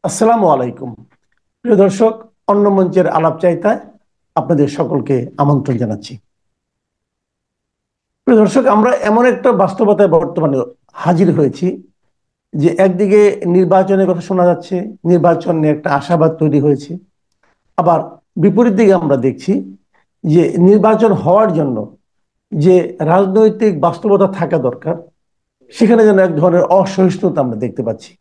আসসালামু আলাইকুম। প্রিয় দর্শক, অন্য মঞ্চের আলাপ চাইতায় আপনাদের সকলকে আমন্ত্রণ জানাচ্ছি। প্রিয় দর্শক, আমরা এমন একটা বাস্তবতায় বর্তমানে হাজির হয়েছি যে একদিকে নির্বাচনের কথা শোনা যাচ্ছে, নির্বাচন নিয়ে একটা আশাবাদ তৈরি হয়েছে। আবার বিপরীত দিকে আমরা দেখছি যে নির্বাচন হওয়ার জন্য যে রাজনৈতিক বাস্তবতা থাকা দরকার, সেখানে যেন এক ধরনের অসহিষ্ণুতা আমরা দেখতে পাচ্ছি।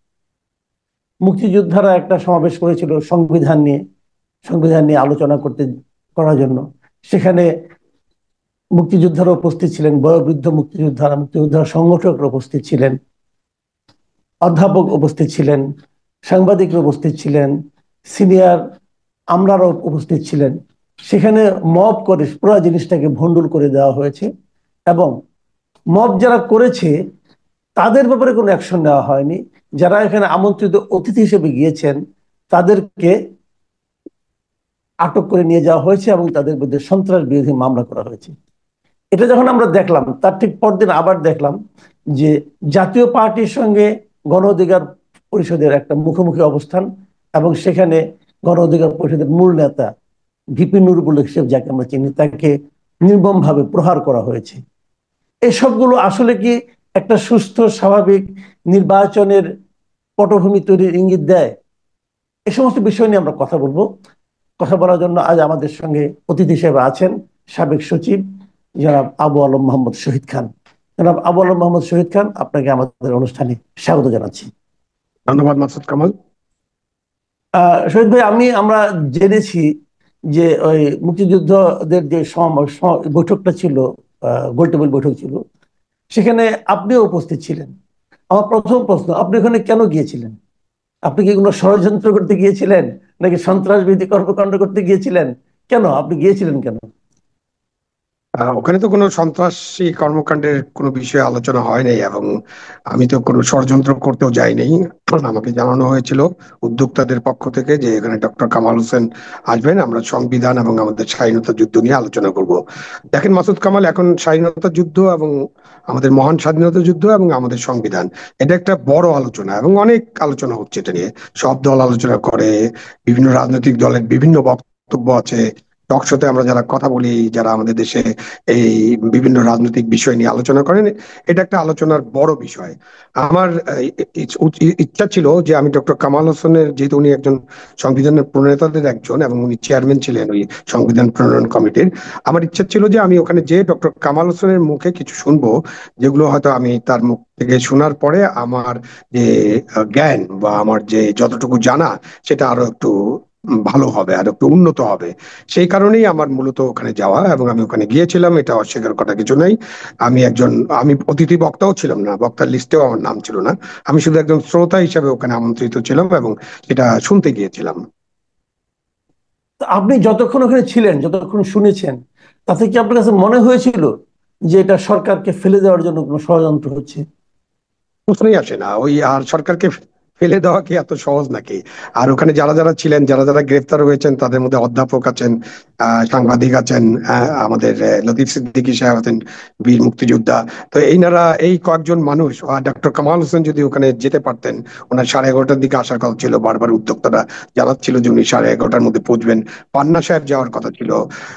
মুক্তিযোদ্ধারা একটা সমাবেশ করেছিল সংবিধান নিয়ে আলোচনা করার জন্য। সেখানে মুক্তিযোদ্ধারা উপস্থিত ছিলেন, বয়োবৃদ্ধ মুক্তিযোদ্ধারা সংগঠকরা উপস্থিত ছিলেন, অধ্যাপক উপস্থিত ছিলেন, সাংবাদিকরা উপস্থিত ছিলেন, সিনিয়র আমলারাও উপস্থিত ছিলেন। সেখানে মব করে পুরো জিনিসটাকে ভণ্ডুল করে দেওয়া হয়েছে এবং মব যারা করেছে তাদের ব্যাপারে কোনো অ্যাকশন নেওয়া হয়নি। যারা এখানে আমন্ত্রিত অতিথি হিসেবে গিয়েছেন তাদেরকে আটক করে নিয়ে যাওয়া হয়েছে এবং তাদের বিরুদ্ধে সন্ত্রাস বিরোধী মামলা করা হয়েছে। এটা যখন আমরা দেখলাম, তার ঠিক পরদিন আবার দেখলাম যে জাতীয় পার্টির সঙ্গে গণ অধিকার পরিষদের একটা মুখোমুখি অবস্থান এবং সেখানে গণ অধিকার পরিষদের মূল নেতা ভিপি নুরুল হিসেবে যাকে আমরা চিনি, তাকে নির্মমভাবে প্রহার করা হয়েছে। এসবগুলো আসলে কি একটা সুস্থ স্বাভাবিক নির্বাচনের পটভূমি তৈরির ইঙ্গিত দেয়? এই সমস্ত বিষয় নিয়ে আমরা কথা বলবো। কথা বলার জন্য আজ আমাদের সঙ্গে অতিথি হিসেবে আছেন সাবেক সচিব জনাব আবু আলম মোহাম্মদ শহীদ খান। জনাব আবু আলম মোহাম্মদ শহীদ খান, আপনাকে আমাদের অনুষ্ঠানে স্বাগত জানাচ্ছি। ধন্যবাদ মাসুদ কামাল। শহীদ ভাই, আমরা জেনেছি যে ওই মুক্তিযুদ্ধদের যে বৈঠকটা ছিল, গোলটেবিল বৈঠক ছিল, সেখানে আপনিও উপস্থিত ছিলেন। আমার প্রথম প্রশ্ন, আপনি ওখানে কেন গিয়েছিলেন? আপনি কি কোনো ষড়যন্ত্র করতে গিয়েছিলেন নাকি সন্ত্রাস বিরোধী কর্মকাণ্ড করতে গিয়েছিলেন? কেন আপনি গিয়েছিলেন কেন? ওখানে তো কোনো সন্ত্রাসী কর্মকাণ্ডের কোনো বিষয়ে আলোচনা হয় নাই, এবং আমি তো কোনো ষড়যন্ত্র করতেও যাইনি। আমাকে জানানো হয়েছিল উদ্যোক্তাদের পক্ষ থেকে যে এখানে ডক্টর কামাল হোসেন আসবেন, আমরা সংবিধান এবং আমাদের স্বাধীনতা যুদ্ধ নিয়ে আলোচনা করব। দেখেন মাসুদ কামাল, এখন স্বাধীনতা যুদ্ধ এবং আমাদের মহান স্বাধীনতা যুদ্ধ এবং আমাদের সংবিধান, এটা একটা বড় আলোচনা এবং অনেক আলোচনা হচ্ছে এটা নিয়ে। সব দল আলোচনা করে, বিভিন্ন রাজনৈতিক দলের বিভিন্ন বক্তব্য আছে। টক শোতে আমরা যারা কথা বলি, যারা আমাদের দেশে এই বিভিন্ন রাজনৈতিক বিষয় নিয়ে আলোচনা করেন, এটা একটা আলোচনার বড় বিষয়। আমার ইচ্ছা ছিল যে আমি ডক্টর কামাল হোসেনের, যেহেতু উনি একজন সংবিধানের প্রণেতাদের একজন এবং উনি চেয়ারম্যান ছিলেন ওই সংবিধান প্রণয়ন কমিটির, আমার ইচ্ছা ছিল যে আমি ওখানে যে ডক্টর কামাল হোসেনের মুখে কিছু শুনবো, যেগুলো হয়তো আমি তার মুখ থেকে শোনার পরে আমার যে জ্ঞান বা আমার যে যতটুকু জানা, সেটা আরো একটু ভালো হবে আর একটু উন্নত হবে। সেই কারণেই আমার মূলত ওখানে যাওয়া, এবং আমি ওখানে গিয়েছিলাম, এটা অস্বীকার করার কিছু নাই। আমি অতিথি বক্তাও ছিলাম না, বক্তার লিস্টেও আমার নাম ছিল না। আমি শুধু একজন শ্রোতা হিসেবে ওখানে আমন্ত্রিত ছিলাম এবং সেটা শুনতে গিয়েছিলাম। তো আপনি যতক্ষণ ওখানে ছিলেন, যতক্ষণ শুনেছেন, তাতে কি আপনার কাছে মনে হয়েছিল যে এটা সরকারকে ফেলে দেওয়ার জন্য কোনো ষড়যন্ত্র হচ্ছে? প্রশ্নই আসে না। ওই আর সরকারকে ফেলে দেওয়া কি এত সহজ নাকি? আর ওখানে যারা যারা ছিলেন, যারা যারা গ্রেফতার হয়েছেন, তাদের মধ্যে অধ্যাপক আছেন, সাংবাদিক আছেন, আমাদের লতিফ সিদ্দিকী সাহেব আছেন, বীর মুক্তিযোদ্ধা। তো এই কয়েকজন মানুষ, ডক্টর কামাল হোসেন যদি ওখানে যেতে পারতেন, ওনার 11:30টার দিকে আসার কথা ছিল। বারবার উদ্যোক্তারা জানাচ্ছিল যে উনি 11:30টার মধ্যে পৌঁছবেন। পান্না সাহেব যাওয়ার কথা ছিল।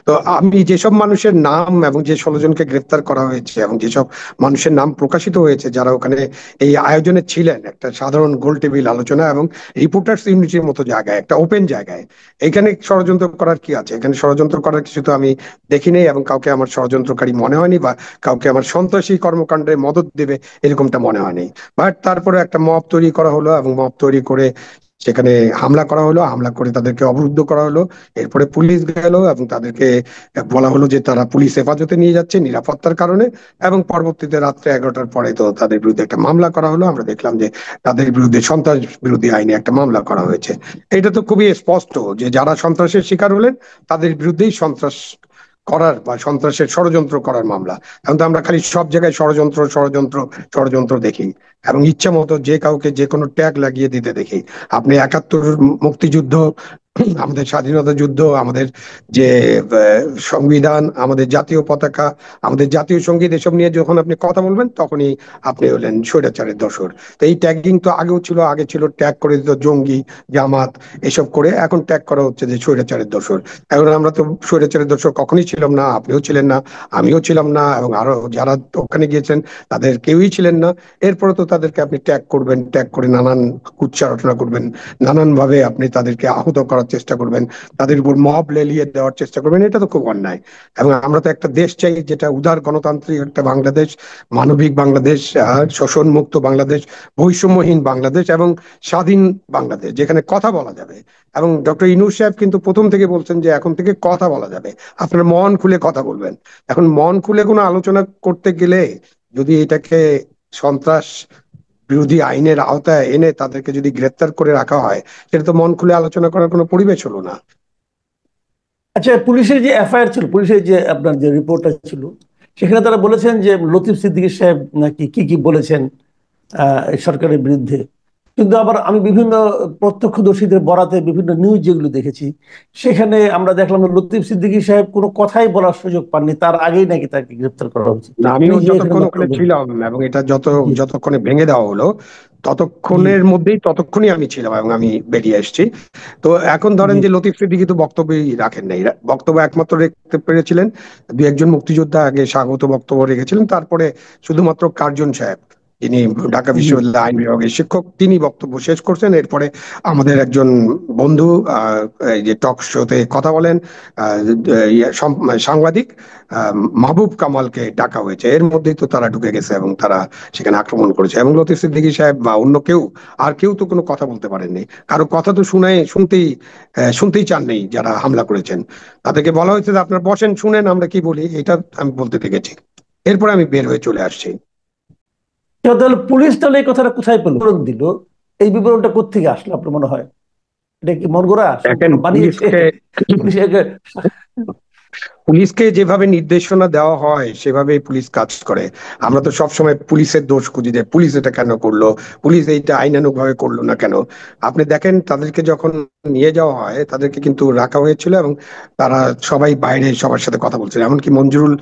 তো আমি যেসব মানুষের নাম এবং যে 16 জনকে গ্রেফতার করা হয়েছে এবং যেসব মানুষের নাম প্রকাশিত হয়েছে যারা ওখানে এই আয়োজনে ছিলেন, একটা সাধারণ গোল টেবিল আলোচনা এবং রিপোর্টার্স ইউনিটির মতো জায়গায়, একটা ওপেন জায়গায়, এখানে ষড়যন্ত্র করার কি আছে? এখানে ষড়যন্ত্র করার কিছু তো আমি দেখিনি, এবং কাউকে আমার ষড়যন্ত্রকারী মনে হয়নি বা কাউকে আমার সন্ত্রাসী কর্মকাণ্ডে মদদ দেবে এরকমটা মনে হয়নি। বাট তারপরে একটা মব তৈরি করা হলো এবং মব তৈরি করে সেখানে হামলা করা হলো, হামলা করে তাদেরকে অবরুদ্ধ করা হলো। এরপরে পুলিশ গেল এবং তাদেরকে বলা হলো যে তারা পুলিশ হেফাজতে নিয়ে যাচ্ছে নিরাপত্তার কারণে, এবং পরবর্তীতে রাত্রে 11টার পরে তো তাদের বিরুদ্ধে একটা মামলা করা হলো। আমরা দেখলাম যে তাদের বিরুদ্ধে সন্ত্রাস বিরোধী আইনে একটা মামলা করা হয়েছে। এটা তো খুবই স্পষ্ট যে যারা সন্ত্রাসের শিকার হলেন তাদের বিরুদ্ধেই সন্ত্রাস করার বা সন্ত্রাসের ষড়যন্ত্র করার মামলা। এখন তো আমরা খালি সব জায়গায় ষড়যন্ত্র ষড়যন্ত্র ষড়যন্ত্র দেখি, এবং ইচ্ছা মতো যে কাউকে যে কোনো ট্যাগ লাগিয়ে দিতে দেখি। আপনি 71 মুক্তিযুদ্ধ আমাদের স্বাধীনতা যুদ্ধ, আমাদের যে সংবিধান, আমাদের জাতীয় পতাকা, আমাদের জাতীয় সঙ্গীত, এসব নিয়ে যখন আপনি কথা বলবেন তখনই আপনি হলেন স্বৈরাচারের দোসর। তো এই ট্যাগিং তো আগেও ছিল, আগে ছিল ট্যাগ করে দিত জঙ্গি, জামাত, এসব করে। এখন ট্যাগ করা হচ্ছে যে স্বৈরাচারের দোসর। এখন আমরা তো স্বৈরাচারের দোসর কখনোই ছিলাম না, আপনিও ছিলেন না, আমিও ছিলাম না, এবং আরো যারা ওখানে গিয়েছেন তাদের কেউই ছিলেন না। এরপরে তো তাদেরকে আপনি ট্যাগ করবেন, ট্যাগ করে নানান কুৎসা রটনা করবেন, নানান ভাবে আপনি তাদেরকে আহত করার চেষ্টা করবেন, তাদের উপর মব লেলিয়ে দেওয়ার চেষ্টা করবেন। এটা তো খুব অন্যায়। এবং আমরা তো একটা দেশ চাই যেটা উদার গণতান্ত্রিক একটা বাংলাদেশ, মানবিক বাংলাদেশ, শোষণ মুক্ত বাংলাদেশ, বৈষম্যহীন বাংলাদেশ এবং স্বাধীন বাংলাদেশ, যেখানে কথা বলা যাবে। এবং ডক্টর ইউনূস সাহেব কিন্তু প্রথম থেকে বলছেন যে এখন থেকে কথা বলা যাবে, আপনার মন খুলে কথা বলবেন। এখন মন খুলে কোনো আলোচনা করতে গেলে যদি এটাকে সন্ত্রাস বিরোধী আইনের আওতায় এনে তাদেরকে যদি গ্রেপ্তার করে রাখা হয়, সেটা তো মন খুলে আলোচনা করার কোনো পরিবেশ হলো না। আচ্ছা, পুলিশের যে এফআইআর ছিল, পুলিশের যে আপনার যে রিপোর্টটা ছিল, সেখানে তারা বলেছেন যে লতিফ সিদ্দিকী সাহেব নাকি কি কি বলেছেন এই সরকারের বিরুদ্ধে। কিন্তু আবার আমি বিভিন্ন প্রত্যক্ষদর্শীদের বরাতে বিভিন্ন নিউজ যেগুলো দেখেছি, সেখানে আমরা দেখলাম যে লতিফ সিদ্দিকী সাহেব কোনো কথাই বলার সুযোগ পাননি, তার আগেই নাকি তাকে গ্রেপ্তার করা উচিত। না, উনি আমিও যে এখানে যতক্ষণ ওখানে বক্তব্য ছিলাম এবং এটা জি যতক্ষণে ভেঙে দেওয়া হলো জি ততক্ষণের মধ্যেই, ততক্ষণই আমি ছিলাম এবং আমি বেরিয়ে এসেছি। তো এখন ধরেন জি যে লতিফ সিদ্দিকী তো বক্তব্যই রাখেন নাই, বক্তব্য একমাত্র রাখতে পেরেছিলেন দু একজন মুক্তিযোদ্ধা আগে স্বাগত বক্তব্য রেখেছিলেন, তারপরে শুধুমাত্র কার্জন সাহেব, যিনি ঢাকা জি বিশ্ববিদ্যালয় আইন বিভাগের শিক্ষক, তিনি বক্তব্য শেষ করছেন। এরপরে আমাদের একজন বন্ধু এই যে টক শোতে কথা বলেন, সাংবাদিক মাহবুব কামালকে ডাকা হয়েছে। এর মধ্যেই তো তারা ঢুকে গেছে এবং তারা সেখানে আক্রমণ করেছে। এবং লতিফ সিদ্দিকী সাহেব বা অন্য কেউ, আর কেউ তো কোনো কথা বলতে পারেননি, কারো কথা তো শুনতেই চান নেই যারা হামলা করেছেন। তাদেরকে বলা হয়েছে যে আপনারা বসেন, শুনেন আমরা কি বলি, এটা আমি বলতে দেখেছি। এরপরে আমি বের হয়ে চলে আসছি। তাহলে পুলিশ তাহলে এই কথাটা কোথায় পেল, বিবরণ দিল, এই বিবরণটা কোত্থেকে আসলো আপনার মনে হয়? এটা কি মন গড়া, দেখেন, সম্পূর্ণ বানিয়েছে পুলিশকে পুলিশ পুলিশকে যেভাবে নির্দেশনা দেওয়া হয় সেভাবেই পুলিশ কাজ করে। আমরা তো সবসময় পুলিশের দোষ খুঁজি যে পুলিশ এটা কেন করলো, পুলিশ এইটা আইনানুগ ভাবে করলো না কেন। আপনি দেখেন তাদেরকে যখন নিয়ে যাওয়া হয় তাদেরকে কিন্তু রাখা হয়েছিল এবং তারা সবাই বাইরে সবার সাথে কথা বলছিল। এমনকি মঞ্জুরুল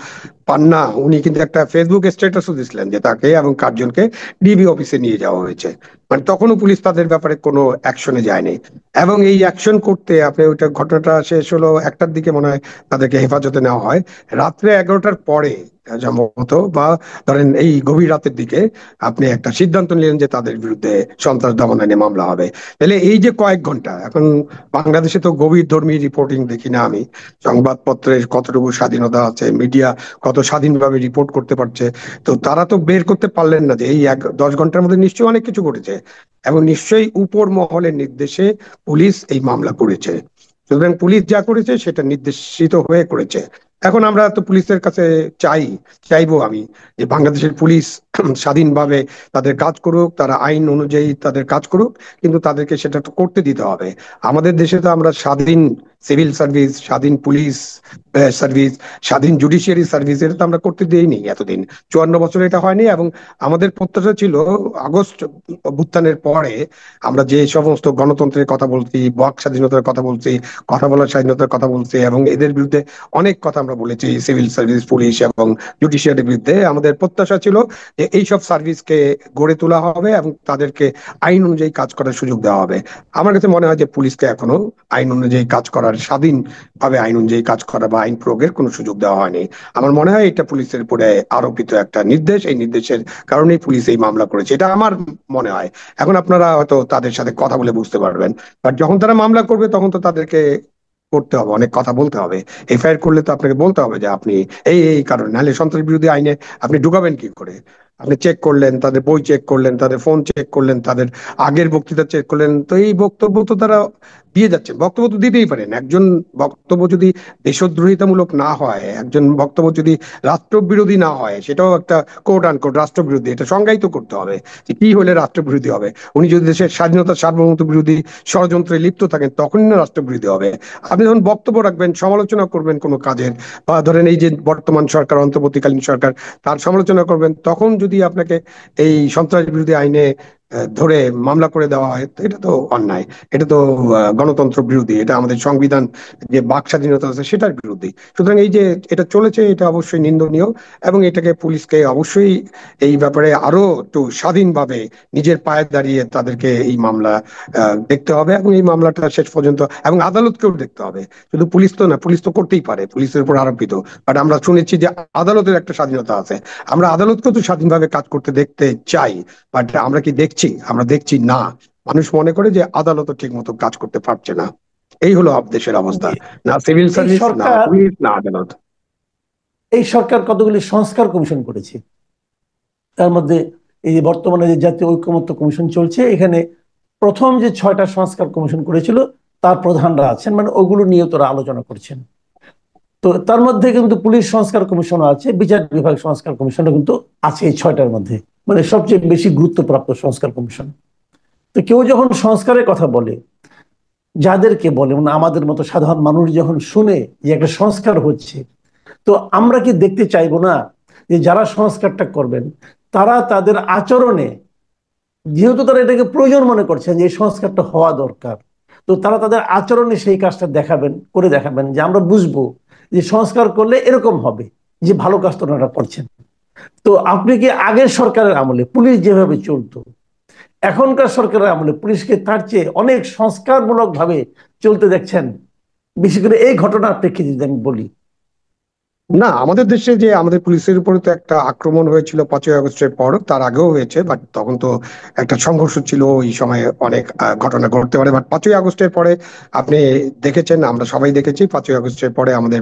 পান্না, উনি কিন্তু একটা ফেসবুক স্ট্যাটাসও দিছিলেন যে তাকে এবং কার্জনকে ডিবি অফিসে নিয়ে যাওয়া হয়েছে। মানে তখনও পুলিশ তাদের ব্যাপারে কোনো অ্যাকশনে যায়নি। এবং এই অ্যাকশন করতে আপনি ওইটা, ঘটনাটা শেষ হলো 1টার দিকে মনে হয়, তাদেরকে হেফাজতে নেওয়া হয়। রাত্রে 11টার পরে সম্ভবত, বা ধরেন এই গভীর রাতের দিকে আপনি একটা সিদ্ধান্ত নিলেন যে তাদের বিরুদ্ধে সন্ত্রাস দমন আইনে মামলা হবে। তাহলে এই যে কয়েক ঘন্টা, এখন বাংলাদেশে তো গভীর ধর্মী রিপোর্টিং দেখি না আমি, সংবাদপত্রের কতটুকু স্বাধীনতা আছে, মিডিয়া কত স্বাধীনভাবে রিপোর্ট করতে পারছে, তো তারা তো বের করতে পারলেন না যে এই 10 ঘন্টার মধ্যে নিশ্চয়ই অনেক কিছু ঘটেছে এবং নিশ্চয়ই উপর মহলের নির্দেশে পুলিশ এই মামলা করেছে। সুতরাং পুলিশ যা করেছে সেটা নির্দেশিত হয়ে করেছে। এখন আমরা তো পুলিশের কাছে চাইবো আমি যে বাংলাদেশের পুলিশ স্বাধীনভাবে তাদের কাজ করুক, তারা আইন অনুযায়ী তাদের কাজ করুক, কিন্তু তাদেরকে সেটা তো করতে দিতে হবে। আমাদের দেশে তো আমরা স্বাধীন সিভিল সার্ভিস, স্বাধীন পুলিশ সার্ভিস, স্বাধীন জুডিশিয়ারি সার্ভিস, এটা তো আমরা করতে দিইনি এতদিন। 54 বছর এটা হয়নি। এবং আমাদের প্রত্যাশা ছিল আগস্ট অভ্যুত্থানের পরে আমরা যে সমস্ত গণতন্ত্রের কথা বলছি, বাক স্বাধীনতার কথা বলছি, কথা বলার স্বাধীনতার কথা বলছি, এবং এদের বিরুদ্ধে অনেক কথা আমরা বলেছি, সিভিল সার্ভিস, পুলিশ এবং জুডিশিয়ারির বিরুদ্ধে, আমাদের প্রত্যাশা ছিল যে এইসব সার্ভিসকে গড়ে তোলা হবে এবং তাদেরকে আইন অনুযায়ী কাজ করার সুযোগ দেওয়া হবে। আমার কাছে মনে হয় যে পুলিশকে এখনো আইন অনুযায়ী কাজ করার, স্বাধীনভাবে আইন অনুযায়ী কাজ করা বা আইন প্রয়োগের কোনো সুযোগ দেওয়া হয়নি। আমার মনে হয় এটা পুলিশের উপরে আরোপিত একটা নির্দেশ, এই নির্দেশের কারণেই পুলিশ এই মামলা করেছে, এটা আমার মনে হয়। এখন আপনারা হয়তো তাদের সাথে কথা বলে বুঝতে পারবেন, বাট যখন তারা মামলা করবে তখন তো তাদেরকে করতে হবে, অনেক কথা বলতে হবে। এফআইআর করলে তো আপনাকে বলতে হবে যে আপনি এই এই কারণে, নাহলে সন্ত্রাস বিরোধী আইনে আপনি ঢুকাবেন কি করে? আপনি চেক করলেন, তাদের বই চেক করলেন, তাদের ফোন চেক করলেন, তাদের আগের বক্তৃতা চেক করলেন, তো এই বক্তব্য তো তারা দিয়ে যাচ্ছেন। বক্তব্য তো দিতেই পারেন, একজন বক্তব্য যদি দেশদ্রোহিতামূলক না হয়, একজন বক্তব্য যদি রাষ্ট্রবিরোধী না হয়, সেটাও একটা কোট আনকোট রাষ্ট্রবিরোধী, এটা সংজ্ঞায়িত করতে হবে যে কি হলে রাষ্ট্রবিরোধী হবে। উনি যদি দেশের স্বাধীনতা সার্বভৌমত্ব বিরোধী ষড়যন্ত্রে লিপ্ত থাকেন তখনই না রাষ্ট্রবিরোধী হবে। আপনি যখন বক্তব্য রাখবেন, সমালোচনা করবেন কোনো কাজের, বা ধরেন এই যে বর্তমান সরকার, অন্তর্বর্তীকালীন সরকার, তার সমালোচনা করবেন, তখন যদি আপনাকে এই সন্ত্রাস বিরোধী আইনে ধরে মামলা করে দেওয়া হয়, তো এটা তো অন্যায়। এটা তো গণতন্ত্র বিরোধী, এটা আমাদের সংবিধান যে বাক স্বাধীনতা আছে সেটার বিরোধী। সুতরাং এই যে এটা চলেছে এটা অবশ্যই নিন্দনীয়, এবং এটাকে পুলিশকে অবশ্যই এই ব্যাপারে আরো একটু স্বাধীনভাবে নিজের পায়ে দাঁড়িয়ে তাদেরকে এই মামলা দেখতে হবে, এবং এই মামলাটা শেষ পর্যন্ত এবং আদালতকেও দেখতে হবে। শুধু পুলিশ তো না, পুলিশ তো করতেই পারে, পুলিশের উপর আরোপিত, বাট আমরা শুনেছি যে আদালতের একটা স্বাধীনতা আছে। আমরা আদালতকেও তো স্বাধীনভাবে কাজ করতে দেখতে চাই, বাট আমরা কি দেখছি? আমরা দেখছি না। মানুষ মনে করে যে আদালতও ঠিক মতো কাজ করতে পারছে না। এই হলো দেশের অবস্থা। যে না সিভিল এই সার্ভিস, না সরকার পুলিশ, না আদালত। এই সরকার কতগুলি সংস্কার কমিশন করেছে। তার মধ্যে এই যে বর্তমানে যে জাতীয় ঐকমত্য কমিশন চলছে, এখানে প্রথম যে 6টা সংস্কার কমিশন করেছিল তার প্রধানরা আছেন, মানে ওগুলো নিয়ে তোরা আলোচনা করছেন। তো তার মধ্যে কিন্তু পুলিশ সংস্কার কমিশন আছে, বিচার বিভাগ সংস্কার কমিশনও কিন্তু আছে এই 6টার মধ্যে, মানে সবচেয়ে বেশি গুরুত্বপ্রাপ্ত সংস্কার কমিশন। তো কেউ যখন সংস্কারের কথা বলে, যাদেরকে বলে মানে আমাদের মতো সাধারণ মানুষ যখন শুনে যে একটা সংস্কার হচ্ছে, তো আমরা কি দেখতে চাইবো না যে যারা সংস্কারটা করবেন তারা তাদের আচরণে, যেহেতু তারা এটাকে প্রয়োজন মনে করছেন যে এই সংস্কারটা হওয়া দরকার, তো তারা তাদের আচরণে সেই কাজটা দেখাবেন, করে দেখাবেন, যে আমরা বুঝবো যে সংস্কার করলে এরকম হবে, যে ভালো কাজটা ওনারা করছেন। তো আপনি কি আগের সরকারের আমলে পুলিশ যেভাবে চলতো, এখনকার সরকারের আমলে পুলিশকে তার চেয়ে অনেক সংস্কারমূলক ভাবে চলতে দেখছেন? বিশেষ করে এই ঘটনার প্রেক্ষিতে যদি আমি বলি। না, আমাদের দেশে যে আমাদের পুলিশের উপরে তো একটা আক্রমণ হয়েছিল 5ই আগস্টের পর, তার আগেও হয়েছে, বাট তখন তো একটা সংঘর্ষ ছিল, ওই সময় অনেক ঘটনা ঘটতে পারে। বাট 5ই আগস্টের পরে আপনি দেখেছেন, আমরা সবাই দেখেছি, 5ই আগস্টের পরে আমাদের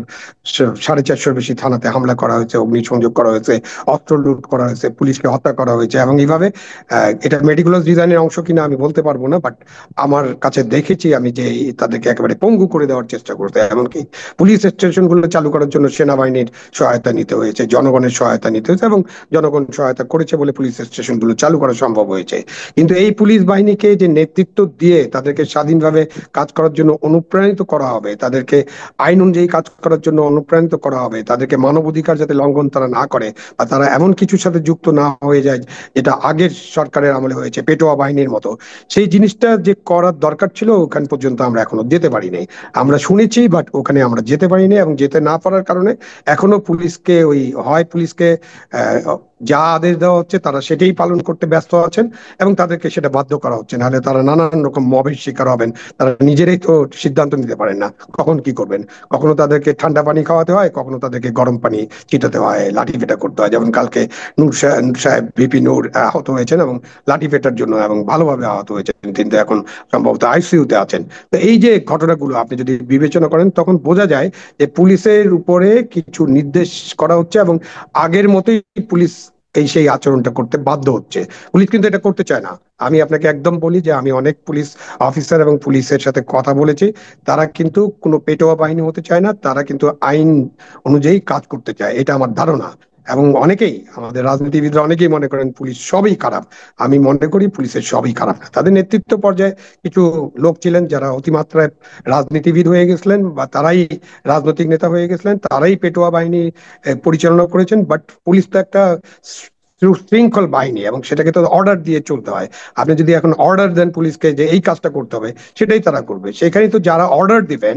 450 বেশি থানাতে হামলা করা হয়েছে, অগ্নিসংযোগ করা হয়েছে, অস্ত্র লুট করা হয়েছে, পুলিশকে হত্যা করা হয়েছে। এবং এইভাবে এটা মেটিকুলাস ডিজাইনের অংশ কিনা আমি বলতে পারবো না, বাট আমার কাছে দেখেছি আমি যে তাদেরকে একেবারে পঙ্গু করে দেওয়ার চেষ্টা করতে, এমনকি পুলিশ স্টেশনগুলো চালু করার জন্য সেনাবাহিনীর সহায়তা নিতে হয়েছে, জনগণের সহায়তা নিতে হয়েছে, এবং জনগণ সহায়তা করেছে বলে পুলিশ স্টেশনগুলো চালু করা সম্ভব হয়েছে। কিন্তু এই পুলিশ বাহিনীকে যে নেতৃত্ব দিয়ে তাদেরকে স্বাধীনভাবে কাজ করার জন্য অনুপ্রাণিত করা হবে, তাদেরকে আইন অনুযায়ী কাজ করার জন্য অনুপ্রাণিত করা হবে, তাদেরকে মানবাধিকার যাতে লঙ্ঘন তারা না করে, বা তারা এমন কিছুর সাথে যুক্ত না হয়ে যায় যেটা আগের সরকারের আমলে হয়েছে পেটোয়া বাহিনীর মতো, সেই জিনিসটা যে করার দরকার ছিল ওখান পর্যন্ত আমরা এখনো যেতে পারি নাই। আমরা শুনেছি, বাট ওখানে আমরা যেতে পারিনি, এবং যেতে না পারার কারণে এখনো পুলিশকে ওই হয় পুলিশকে যা আদেশ দেওয়া হচ্ছে তারা সেটাই পালন করতে ব্যস্ত আছেন, এবং তাদেরকে সেটা বাধ্য করা হচ্ছে, নাহলে তারা নানান রকম মবের শিকার হবেন। তারা নিজেরাই তো সিদ্ধান্ত নিতে পারেন না কখন কি করবেন। কখনো তাদেরকে ঠান্ডা পানি খাওয়াতে হয়, কখনো তাদেরকে গরম পানি ছিটাতে হয়, লাঠি পেটা করতে হয়। যেমন কালকে নূর সাহেব ভিপি নূর আহত হয়েছেন, এবং লাঠি পেটার জন্য, এবং ভালোভাবে আহত হয়েছেন, কিন্তু এখন সম্ভবত আইসিইউতে আছেন। তো এই যে ঘটনাগুলো আপনি যদি বিবেচনা করেন, তখন বোঝা যায় যে পুলিশের উপরে কিছু নির্দেশ করা হচ্ছে, এবং আগের মতোই পুলিশ এই সেই আচরণটা করতে বাধ্য হচ্ছে। পুলিশ কিন্তু এটা করতে চায় না। আমি আপনাকে একদম বলি যে আমি অনেক পুলিশ অফিসার এবং পুলিশের সাথে কথা বলেছি, তারা কিন্তু কোনো পেটোয়া বাহিনী হতে চায় না, তারা কিন্তু আইন অনুযায়ী কাজ করতে চায়, এটা আমার ধারণা। এবং অনেকেই আমাদের রাজনীতিবিদরা অনেকেই মনে করেন পুলিশ সবই খারাপ। আমি মনে করি পুলিশের সবই খারাপ না, তাদের নেতৃত্ব পর্যায়ে কিছু লোক ছিলেন যারা অতিমাত্রায় রাজনীতিবিদ হয়ে গেছিলেন, বা তারাই রাজনৈতিক নেতা হয়ে গেছিলেন, তারাই পেটোয়া বাহিনী পরিচালনা করেছেন। বাট পুলিশ তো একটা সুশৃঙ্খল বাহিনী, এবং সেটাকে তো অর্ডার দিয়ে চলতে হয়। আপনি যদি এখন অর্ডার দেন পুলিশকে যে এই কাজটা করতে হবে, সেটাই তারা করবে। সেখানে তো যারা অর্ডার দিবেন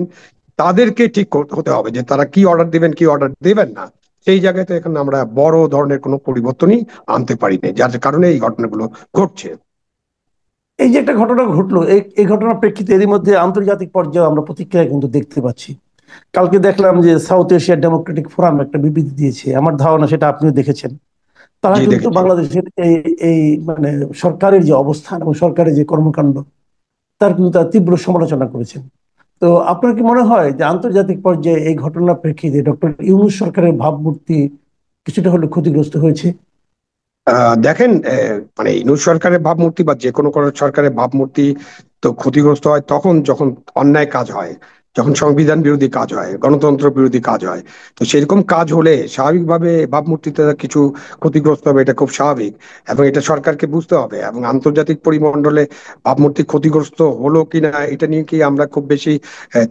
তাদেরকে ঠিক হতে হবে যে তারা কি অর্ডার দিবেন, কি অর্ডার দিবেন না। সেই জায়গায় তো এখন আমরা বড় ধরনের কোনো পরিবর্তনই আনতে পারিনি, যার কারণে এই ঘটনাগুলো ঘটছে। এই যে একটা ঘটনা ঘটলো, এই ঘটনার প্রেক্ষিতে এরই মধ্যে আন্তর্জাতিক পর্যায়ে আমরা প্রতিক্রিয়া কিন্তু দেখতে পাচ্ছি। কালকে দেখলাম যে সাউথ এশিয়া ডেমোক্রেটিক ফোরাম একটা বিবৃতি দিয়েছে, আমার ধারণা সেটা আপনিও দেখেছেন। তারা জি, কিন্তু দেখেছি। বাংলাদেশের এই এই মানে সরকারের যে অবস্থান এবং সরকারের যে কর্মকাণ্ড, তার কিন্তু তারা তীব্র সমালোচনা করেছেন। তো আপনার কি মনে হয় যে আন্তর্জাতিক পর্যায়ে এই ঘটনার প্রেক্ষিতে ডক্টর ইউনূস সরকারের ভাবমূর্তি কিছুটা হলে ক্ষতিগ্রস্ত হয়েছে? দেখেন, মানে ইউনূস সরকারের ভাবমূর্তি বা যে কোনো সরকারের ভাবমূর্তি তো ক্ষতিগ্রস্ত হয় তখন যখন অন্যায় কাজ হয়। যখন সংবিধান বিরোধী কাজ হয়, গণতন্ত্র বিরোধী কাজ হয়, তো সেরকম কাজ হলে স্বাভাবিকভাবে ভাবমূর্তিতে কিছু ক্ষতিগ্রস্ত হবে, এটা খুব স্বাভাবিক। এবং এটা সরকারকে বুঝতে হবে, এবং আন্তর্জাতিক পরিমণ্ডলে ভাবমূর্তি ক্ষতিগ্রস্ত হলো কিনা এটা নিয়ে কি আমরা খুব বেশি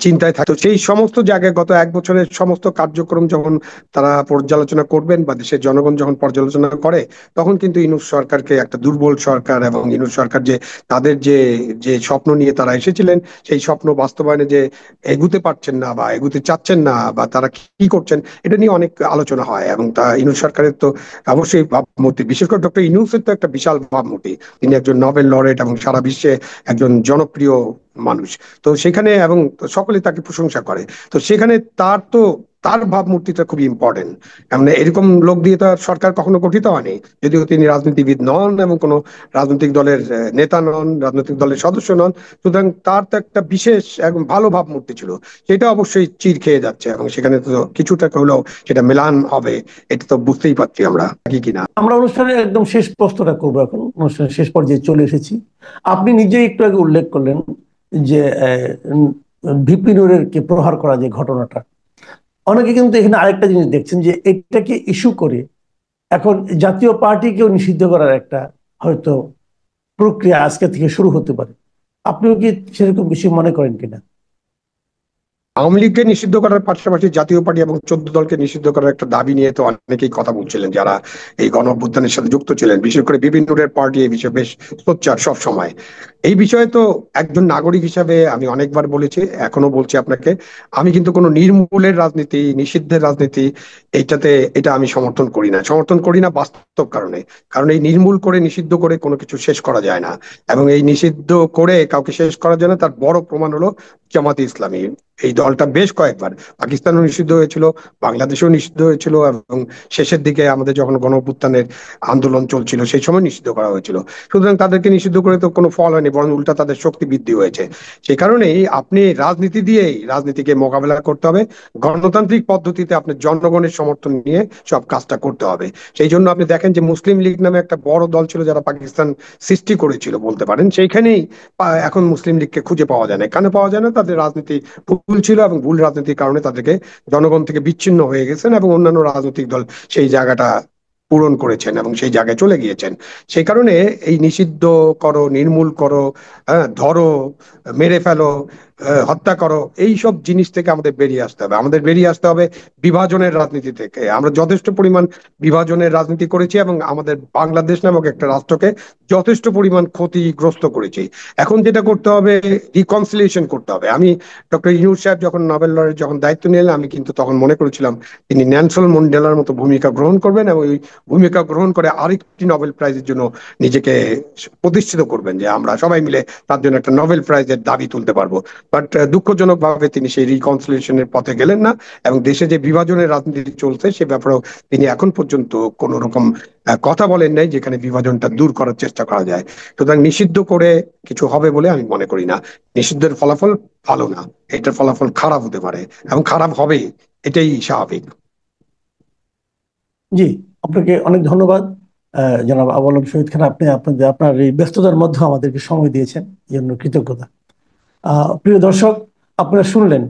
চিন্তায় থাকি? তো সেই সমস্ত জায়গায় গত 1 বছরের সমস্ত কার্যক্রম যখন তারা পর্যালোচনা করবেন বা দেশের জনগণ যখন পর্যালোচনা করে, তখন কিন্তু ইউনূস সরকারকে একটা দুর্বল সরকার, এবং ইউনূস সরকার যে তাদের যে যে স্বপ্ন নিয়ে তারা এসেছিলেন, সেই স্বপ্ন বাস্তবায়নে যে এগুতে পারছেন না বা এগুতে চাচ্ছেন না, বা তারা কি করছেন, এটা নিয়ে অনেক আলোচনা হয়। এবং তা ইউনূস সরকারের তো অবশ্যই ভাবমূর্তি, বিশেষ করে ডক্টর ইউনূসের তো একটা বিশাল ভাবমূর্তি। তিনি একজন নোবেল লরেট এবং সারা বিশ্বে একজন জনপ্রিয় মানুষ। তো সেখানে এবং সকলে তাকে প্রশংসা করে। তো সেখানে তার ভাবমূর্তিটা খুবই ইম্পর্টেন্ট। মানে এরকম লোক দিয়ে তো আর সরকার কখনো গঠিত হয়নি, যদিও তিনি রাজনীতিবিদ নন এবং কোনো রাজনৈতিক দলের নেতা নন, রাজনৈতিক দলের সদস্য নন। সুতরাং তার তো একটা বিশেষ এবং ভালো ভাবমূর্তি ছিল, সেটা অবশ্যই চির খেয়ে যাচ্ছে। এবং সেখানে তো কিছুটা হলেও সেটা মেলান হবে, এটা তো বুঝতেই পারছি আমরা, কি কিনা। আমরা অনুষ্ঠানের একদম শেষ প্রশ্নটা করবো এখন, অনুষ্ঠানের শেষ পর্যায়ে চলে এসেছি। আপনি নিজেই একটু আগে উল্লেখ করলেন যে ভিপি নূরের কে প্রহার করা যে ঘটনাটা, অনেকে কিন্তু এখানে আরেকটা জিনিস দেখছেন যে এটাকে ইস্যু করে এখন জাতীয় পার্টিকেও নিষিদ্ধ করার একটা হয়তো প্রক্রিয়া আজকে থেকে শুরু হতে পারে। আপনিও কি সেরকম কিছু মনে করেন কিনা? আওয়ামী লীগকে নিষিদ্ধ করার পাশাপাশি জাতীয় পার্টি এবং 14 দলকে নিষিদ্ধ করার একটা দাবি নিয়ে তো অনেকেই কথা বলছিলেন, যারা এই গণ অভ্যুত্থানের সাথে যুক্ত ছিলেন। বিশেষ করে বিভিন্ন পার্টি এই বিষয়ে বেশ সোচ্চার সব সময়। এই বিষয়ে তো একজন নাগরিক হিসাবে আমি অনেকবার বলেছি, এখনো বলছি আপনাকে, আমি কিন্তু কোনো নির্মূলের রাজনীতি, নিষিদ্ধের রাজনীতি, এটা আমি সমর্থন করি না বাস্তব কারণে। কারণ এই নির্মূল করে, নিষিদ্ধ করে কোনো কিছু শেষ করা যায় না। এবং এই নিষিদ্ধ করে কাউকে শেষ করা যায় না, তার বড় প্রমাণ হলো জামাতে ইসলামী। এই দলটা বেশ কয়েকবার পাকিস্তানেও নিষিদ্ধ হয়েছিল, বাংলাদেশেও নিষিদ্ধ হয়েছিল, এবং শেষের দিকে আমাদের যখন গণঅভ্যুত্থানের আন্দোলন চলছিল সেই সময় নিষিদ্ধ করা হয়েছিল। সুতরাং তাদেরকে নিষিদ্ধ করে তো কোনো ফল হয়নি, বরং উল্টা তাদের শক্তি বৃদ্ধি হয়েছে। সেই কারণেই আপনি রাজনীতি দিয়েই রাজনীতিকে মোকাবেলা করতে হবে। গণতান্ত্রিক পদ্ধতিতে আপনার জনগণের সমর্থন নিয়ে সব কাজটা করতে হবে। সেই জন্য আপনি দেখেন যে মুসলিম লীগ নামে একটা বড় দল ছিল, যারা পাকিস্তান সৃষ্টি করেছিল বলতে পারেন, সেইখানেই এখন মুসলিম লীগকে খুঁজে পাওয়া যায় না। কেন পাওয়া যায় না? তাদের রাজনীতি ভুল ছিল, এবং ভুল রাজনীতির কারণে তাদেরকে জনগণ থেকে বিচ্ছিন্ন হয়ে গেছেন, এবং অন্যান্য রাজনৈতিক দল সেই জায়গাটা পূরণ করেছেন এবং সেই জায়গায় চলে গিয়েছেন। সেই কারণে এই নিষিদ্ধ করো, নির্মূল করো, ধরো, মেরে ফেলো, হত্যা করো, এই সব জিনিস থেকে আমাদের বেরিয়ে আসতে হবে। আমাদের বেরিয়ে আসতে হবে বিভাজনের রাজনীতি থেকে। আমরা যথেষ্ট পরিমাণ বিভাজনের রাজনীতি করেছি, এবং আমাদের বাংলাদেশ নামক একটা রাষ্ট্রকে যথেষ্ট পরিমাণ ক্ষতিগ্রস্ত করেছি। এখন যেটা করতে হবে, রিকনসিলিয়েশন করতে হবে। আমি ডক্টর ইউনূস সাহেব যখন নোবেল লরেট যখন দায়িত্ব নিলেন, আমি কিন্তু তখন মনে করেছিলাম তিনি নেলসন ম্যান্ডেলার মতো ভূমিকা গ্রহণ করবেন, এবং ওই ভূমিকা গ্রহণ করে আরেকটি নোবেল প্রাইজের জন্য নিজেকে প্রতিষ্ঠিত করবেন, যে আমরা সবাই মিলে তার জন্য একটা নোবেল প্রাইজের দাবি তুলতে পারবো। বাট দুঃখজনক ভাবে তিনি সেই রিকনসিলিয়েশনের পথে গেলেন না, এবং দেশে যে বিভাজনের রাজনীতি চলছে সে ব্যাপারেও তিনি এখন পর্যন্ত কোন রকম কথা বলেন নাই যেখানে বিভাজনটা দূর করার চেষ্টা করা যায়। সুতরাং নিষিদ্ধ করে কিছু হবে বলে আমি মনে করি না। নিষিদ্ধের ফলাফল ভালো না, এটার ফলাফল খারাপ হতে পারে, এবং খারাপ হবে, এটাই স্বাভাবিক। জি, আপনাকে অনেক ধন্যবাদ জনাব আবু আলম শহীদ খান। আপনি আপনার এই ব্যস্ততার মধ্যে আমাদেরকে সময় দিয়েছেন, এই জন্য কৃতজ্ঞতা। প্রিয় দর্শক, আপনারা শুনলেন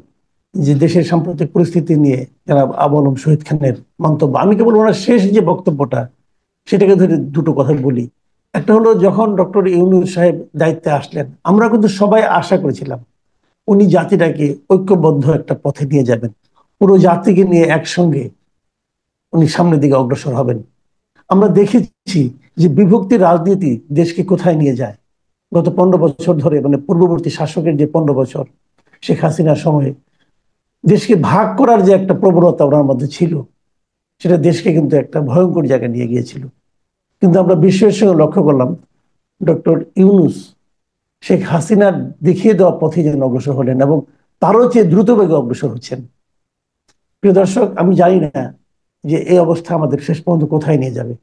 যে দেশের সাম্প্রতিক পরিস্থিতি নিয়ে জনাব আবু আলম শহীদ খানের মন্তব্য। আমি কেবল ওনার শেষ যে বক্তব্যটা সেটাকে ধরে দুটো কথা বলি। একটা হলো, যখন ডক্টর ইউনূস সাহেব দায়িত্বে আসলেন, আমরা কিন্তু সবাই আশা করেছিলাম উনি জাতিটাকে ঐক্যবদ্ধ একটা পথে নিয়ে যাবেন, পুরো জাতিকে নিয়ে একসঙ্গে উনি সামনের দিকে অগ্রসর হবেন। আমরা দেখেছি যে বিভক্তির রাজনীতি দেশকে কোথায় নিয়ে যায়। গত 15 বছর ধরে, মানে পূর্ববর্তী শাসকের যে 15 বছর, শেখ হাসিনার সময়ে দেশকে ভাগ করার যে একটা প্রবণতা ওনার মধ্যে ছিল, সেটা দেশকে কিন্তু একটা ভয়ঙ্কর জায়গায় নিয়ে গিয়েছিল। কিন্তু আমরা বিশ্বের সঙ্গে লক্ষ্য করলাম ডক্টর ইউনূস শেখ হাসিনার দেখিয়ে দেওয়া পথে যেন অগ্রসর হলেন, এবং তারও চেয়ে দ্রুত বেগে অগ্রসর হচ্ছেন। প্রিয় দর্শক, আমি জানি না যে এই অবস্থা আমাদের শেষ পর্যন্ত কোথায় নিয়ে যাবে।